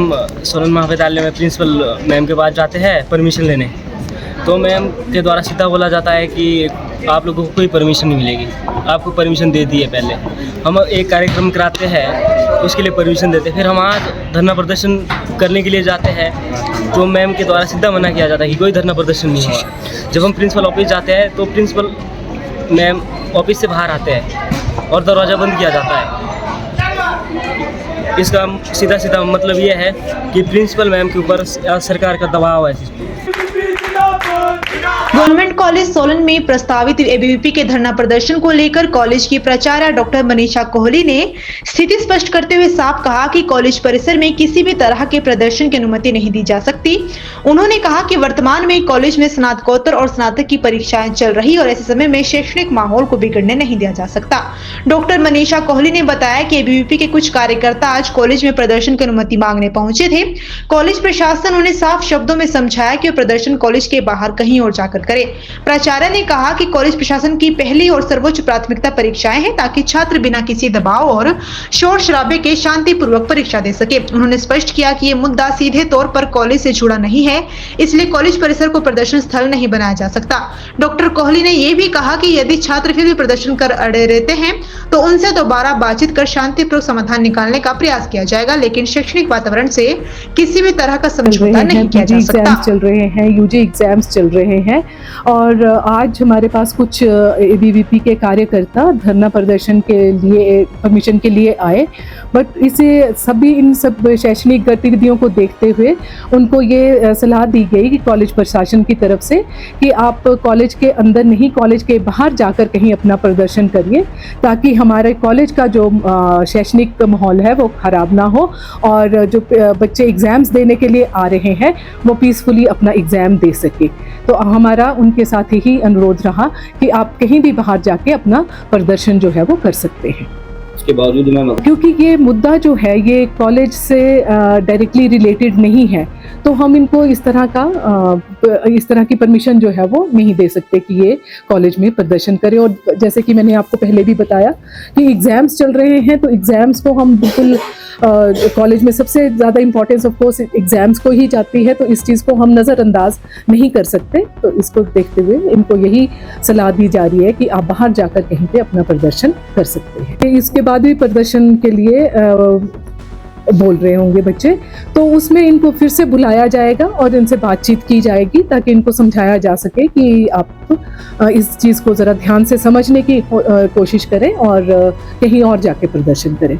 हम सोलन महाविद्यालय में प्रिंसिपल मैम के पास जाते हैं परमिशन लेने, तो मैम के द्वारा सीधा बोला जाता है कि आप लोगों को कोई परमिशन नहीं मिलेगी, आपको परमिशन दे दी है। पहले हम एक कार्यक्रम कराते हैं, उसके लिए परमिशन देते हैं, फिर हम आज धरना प्रदर्शन करने के लिए जाते हैं, तो मैम के द्वारा सीधा मना किया जाता है कि कोई धरना प्रदर्शन नहीं होगा। जब हम प्रिंसिपल ऑफिस जाते हैं तो प्रिंसिपल मैम ऑफिस से बाहर आते हैं और दरवाज़ा बंद किया जाता है। इसका सीधा सीधा मतलब ये है कि प्रिंसिपल मैम के ऊपर सरकार का दबाव है। गवर्नमेंट कॉलेज सोलन में प्रस्तावित एबीवीपी के धरना प्रदर्शन को लेकर कॉलेज की प्राचार्य डॉक्टर मनीषा कोहली ने स्थिति स्पष्ट करते हुए साफ कहा कि कॉलेज परिसर में किसी भी तरह के प्रदर्शन की अनुमति नहीं दी जा सकती। उन्होंने कहा कि वर्तमान में कॉलेज में स्नातकोत्तर और स्नातक की परीक्षाएं चल रही और ऐसे समय में शैक्षणिक माहौल को बिगड़ने नहीं दिया जा सकता। डॉक्टर मनीषा कोहली ने बताया कि एबीवीपी के कुछ कार्यकर्ता आज कॉलेज में प्रदर्शन की अनुमति मांगने पहुंचे थे। कॉलेज प्रशासन उन्हें साफ शब्दों में समझाया कि प्रदर्शन कॉलेज के बाहर कहीं और जाकर करे। प्राचार्य ने कहा कि कॉलेज प्रशासन की पहली और सर्वोच्च प्राथमिकता परीक्षाएं हैं, ताकि छात्र बिना किसी दबाव और शोर शराबे के शांतिपूर्वक परीक्षा दे सके। उन्होंने स्पष्ट किया कि ये मुद्दा सीधे तौर पर कॉलेज से जुड़ा नहीं है, इसलिए कॉलेज परिसर को प्रदर्शन स्थल नहीं बनाया जा सकता। डॉक्टर कोहली ने यह भी कहा कि यदि छात्र फिर भी प्रदर्शन कर अड़े रहते हैं तो उनसे दोबारा बातचीत कर शांतिपूर्वक समाधान निकालने का प्रयास किया जाएगा, लेकिन शैक्षणिक वातावरण से किसी भी तरह का समझौता नहीं किया जा सकता। चल रहे हैं, यूजी एग्जाम्स चल रहे हैं और आज हमारे पास कुछ एबीवीपी के कार्यकर्ता धरना प्रदर्शन के लिए परमिशन के लिए आए, बट इन सब शैक्षणिक गतिविधियों को देखते हुए उनको ये सलाह दी गई कि कॉलेज प्रशासन की तरफ से कि आप कॉलेज के अंदर नहीं, कॉलेज के बाहर जाकर कहीं अपना प्रदर्शन करिए, ताकि हमारे कॉलेज का जो शैक्षणिक माहौल है वो खराब ना हो और जो बच्चे एग्ज़ाम्स देने के लिए आ रहे हैं वो पीसफुली अपना एग्ज़ाम दे सके। तो हमारा उनके साथ ही अनुरोध रहा कि आप कहीं भी बाहर जाके अपना प्रदर्शन जो है वो कर सकते हैं। उसके बावजूद मैं क्योंकि ये मुद्दा जो है ये कॉलेज से डायरेक्टली रिलेटेड नहीं है, तो हम इनको इस तरह की परमिशन जो है वो नहीं दे सकते कि ये कॉलेज में प्रदर्शन करें। और जैसे कि मैंने आपको पहले भी बताया कि एग्ज़ाम्स चल रहे हैं, तो एग्ज़ाम्स को हम बिल्कुल कॉलेज में सबसे ज़्यादा इम्पोर्टेंस ऑफ कोर्स एग्ज़ाम्स को ही जाती है, तो इस चीज़ को हम नज़रअंदाज नहीं कर सकते। तो इसको देखते हुए इनको यही सलाह दी जा रही है कि आप बाहर जाकर कहीं पे अपना प्रदर्शन कर सकते हैं। इसके बाद भी प्रदर्शन के लिए बोल रहे होंगे बच्चे, तो उसमें इनको फिर से बुलाया जाएगा और इनसे बातचीत की जाएगी ताकि इनको समझाया जा सके कि आप इस चीज़ को ज़रा ध्यान से समझने की कोशिश करें और कहीं और जाके प्रदर्शन करें।